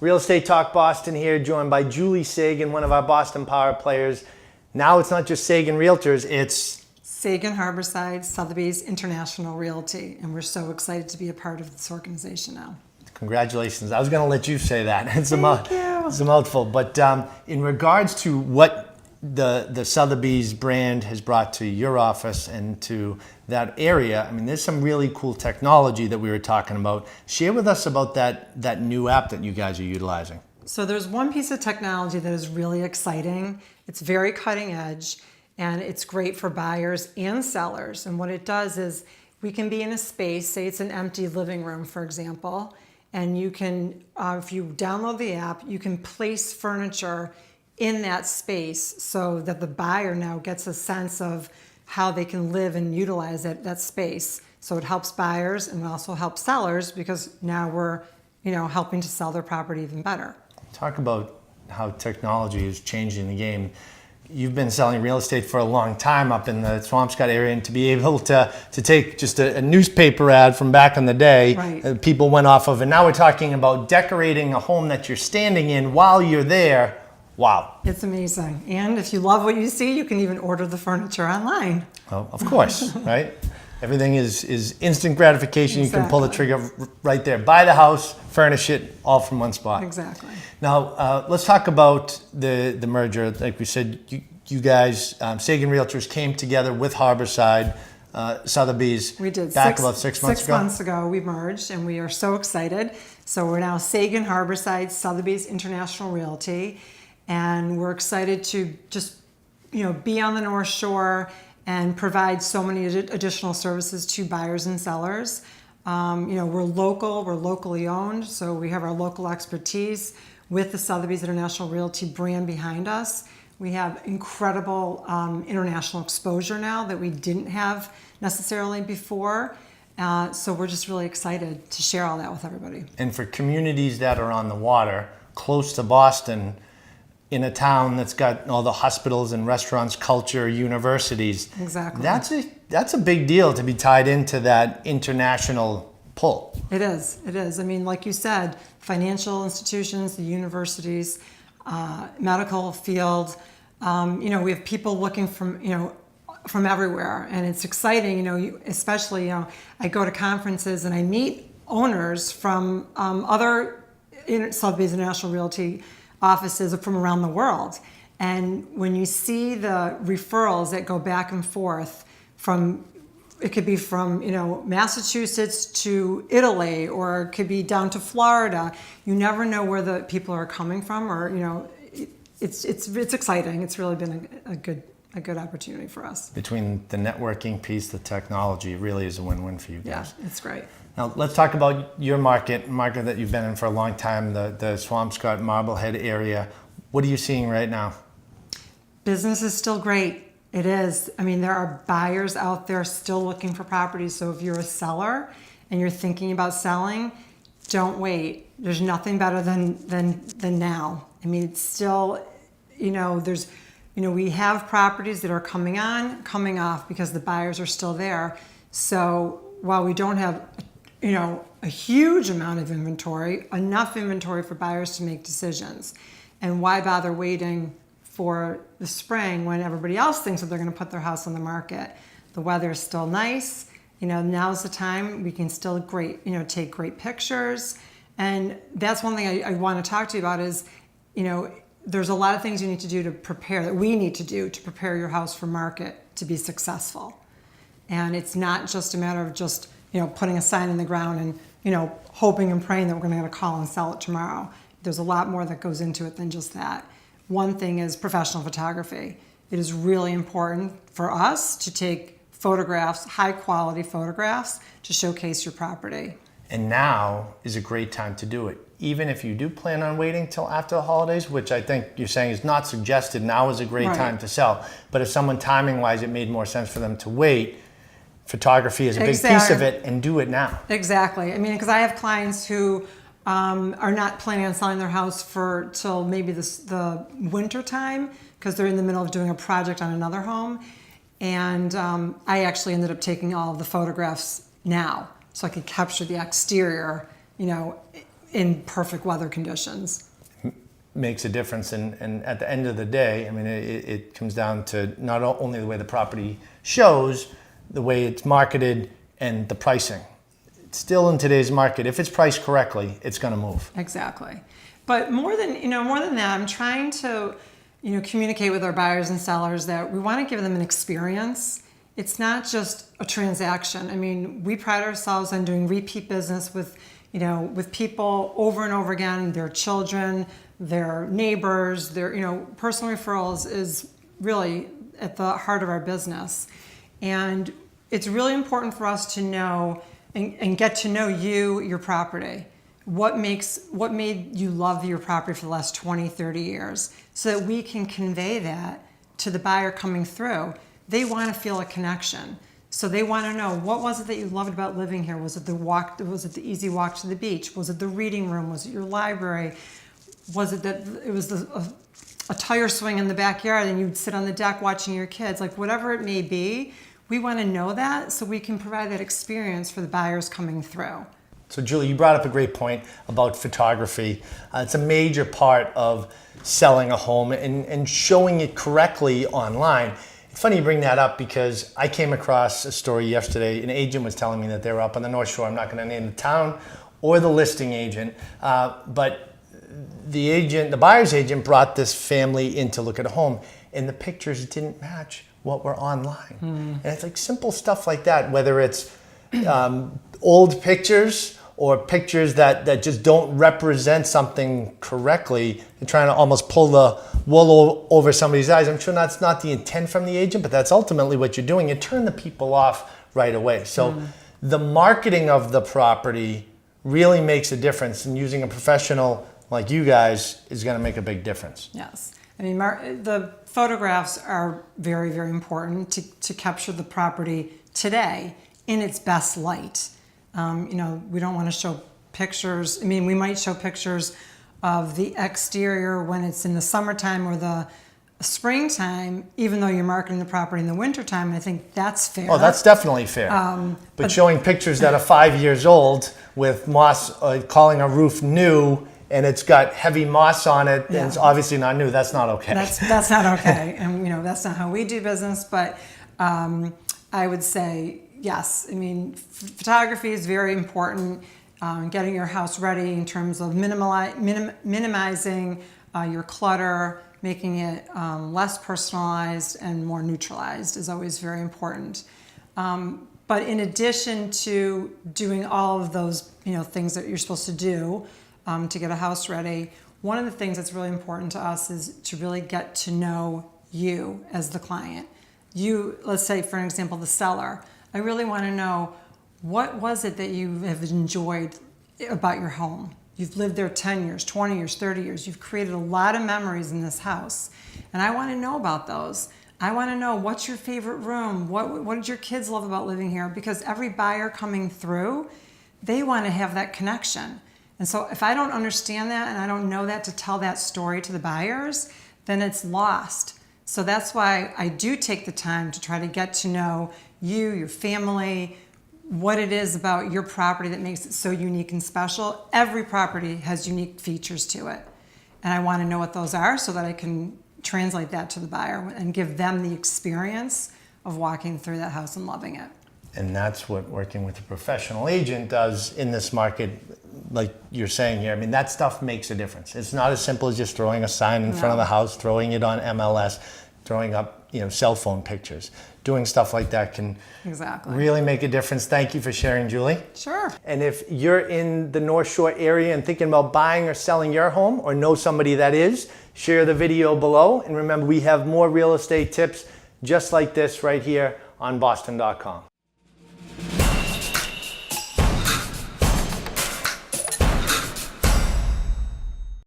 Real Estate Talk Boston here, joined by Julie Sagan, one of our Boston Power players. Now it's not just Sagan Realtors, it's Sagan Harborside Sotheby's International Realty, and we're so excited to be a part of this organization now. Congratulations. I was going to let you say that. It's a mouthful. But in regards to what the Sotheby's brand has brought to your office and to that area, I mean, there's some really cool technology that we were talking about. Share with us about that new app that you guys are utilizing. So there's one piece of technology that is really exciting. It's very cutting edge, and it's great for buyers and sellers. And what it does is we can be in a space, say it's an empty living room, for example, and you can, if you download the app, you can place furniture in that space so that the buyer now gets a sense of how they can live and utilize that space. So it helps buyers and it also helps sellers because now we're, helping to sell their property even better. Talk about how technology is changing the game. You've been selling real estate for a long time up in the Swampscott area, and to be able to take just a newspaper ad from back in the day, right. People went off of, and now we're talking about decorating a home that you're standing in while you're there. Wow. It's amazing. And if you love what you see, you can even order the furniture online. Well, of course, right? Everything is instant gratification. Exactly. You can pull the trigger right there. Buy the house, furnish it, all from one spot. Exactly. Now, let's talk about the merger. Like we said, you guys, Sagan Realtors came together with Harborside Sotheby's. We did. About 6 months ago. 6 months ago, we merged, and we are so excited. So we're now Sagan Harborside Sotheby's International Realty, and we're excited to just, be on the North Shore and provide so many additional services to buyers and sellers. We're local, we're locally owned, so we have our local expertise with the Sotheby's International Realty brand behind us. We have incredible international exposure now that we didn't have necessarily before. So we're just really excited to share all that with everybody. And for communities that are on the water, close to Boston, in a town that's got all the hospitals and restaurants, culture, universities. Exactly. That's a big deal to be tied into that international pull. It is. I mean, like you said, financial institutions, the universities, medical field, we have people looking from everywhere, and it's exciting, especially, I go to conferences and I meet owners from other Sotheby's International Realty offices from around the world. And when you see the referrals that go back and forth it could be from, Massachusetts to Italy, or it could be down to Florida. You never know where the people are coming from, or, it's exciting. It's really been a good opportunity for us. Between the networking piece, the technology, it really is a win-win for you guys. Yeah, it's great. Now, let's talk about your market that you've been in for a long time, the Swampscott, Marblehead area. What are you seeing right now? Business is still great. It is. I mean, there are buyers out there still looking for properties. So if you're a seller and you're thinking about selling, don't wait. There's nothing better than now. I mean, it's still, we have properties that are coming on, coming off because the buyers are still there. So while we don't have a huge amount of inventory, enough inventory for buyers to make decisions. And why bother waiting for the spring when everybody else thinks that they're going to put their house on the market? The weather is still nice. Now's the time. We can still take great pictures. And that's one thing I want to talk to you about is, there's a lot of things you need to do to prepare, that we need to do to prepare your house for market to be successful. And it's not just a matter of just putting a sign in the ground and, hoping and praying that we're going to get a call and sell it tomorrow. There's a lot more that goes into it than just that. One thing is professional photography. It is really important for us to take photographs, high quality photographs, to showcase your property. And now is a great time to do it. Even if you do plan on waiting till after the holidays, which I think you're saying is not suggested, now is a great time to sell. But if someone timing-wise, it made more sense for them to wait, photography is a big piece of it, and do it now. Exactly. I mean, because I have clients who are not planning on selling their house till maybe the winter time, because they're in the middle of doing a project on another home. And I actually ended up taking all of the photographs now, so I could capture the exterior, Mm-hmm. perfect weather conditions. Makes a difference, and at the end of the day, I mean, it comes down to not only the way the property shows, the way it's marketed, and the pricing. Still in today's market, if it's priced correctly, it's going to move. Exactly. But more than that, I'm trying to, communicate with our buyers and sellers that we want to give them an experience. It's not just a transaction. I mean, we pride ourselves on doing repeat business with people over and over again, their children, their neighbors, their, personal referrals is really at the heart of our business. And it's really important for us to know and get to know you, your property. What made you love your property for the last 20, 30 years, so that we can convey that to the buyer coming through. They want to feel a connection. So they want to know, what was it that you loved about living here? Was it the walk? Was it the easy walk to the beach? Was it the reading room? Was it your library? Was it that it was a tire swing in the backyard and you'd sit on the deck watching your kids? Like, whatever it may be, we want to know that so we can provide that experience for the buyers coming through. So Julie, you brought up a great point about photography. It's a major part of selling a home and showing it correctly online. It's funny you bring that up because I came across a story yesterday. An agent was telling me that they were up on the North Shore. I'm not going to name the town or the listing agent, but the buyer's agent brought this family in to look at a home, and the pictures didn't match what were online. And it's like simple stuff like that, whether it's old pictures or pictures that just don't represent something correctly. They're trying to almost pull the wool over somebody's eyes. I'm sure that's not the intent from the agent, but that's ultimately what you're doing. You turn the people off right away. So the marketing of the property really makes a difference, and using a professional like you guys is going to make a big difference. Yes. I mean, the photographs are very, very important to capture the property today in its best light. We don't want to show pictures. I mean, we might show pictures of the exterior when it's in the summertime or the springtime, even though you're marketing the property in the wintertime. And I think that's fair. Oh, that's definitely fair. But showing pictures that are 5 years old with moss, calling a roof new, and it's got heavy moss on it, and it's obviously not new, that's not okay. That's not okay. And, that's not how we do business. But I would say, yes, I mean, photography is very important. Getting your house ready in terms of minimizing your clutter, making it less personalized and more neutralized is always very important. But in addition to doing all of those, things that you're supposed to do to get a house ready, one of the things that's really important to us is to really get to know you as the client. You, let's say, for example, the seller. I really want to know, what was it that you have enjoyed about your home? You've lived there 10 years, 20 years, 30 years. You've created a lot of memories in this house. And I want to know about those. I want to know, what's your favorite room? What did your kids love about living here? Because every buyer coming through, they want to have that connection. And so if I don't understand that and I don't know that to tell that story to the buyers, then it's lost. So that's why I do take the time to try to get to know you, your family, what it is about your property that makes it so unique and special. Every property has unique features to it. And I want to know what those are so that I can translate that to the buyer and give them the experience of walking through that house and loving it. And that's what working with a professional agent does in this market, like you're saying here. I mean, that stuff makes a difference. It's not as simple as just throwing a sign in front of the house, throwing it on MLS, throwing up, cell phone pictures. Doing stuff like that can really make a difference. Thank you for sharing, Julie. Sure. And if you're in the North Shore area and thinking about buying or selling your home, or know somebody that is, share the video below. And remember, we have more real estate tips just like this right here on Boston.com.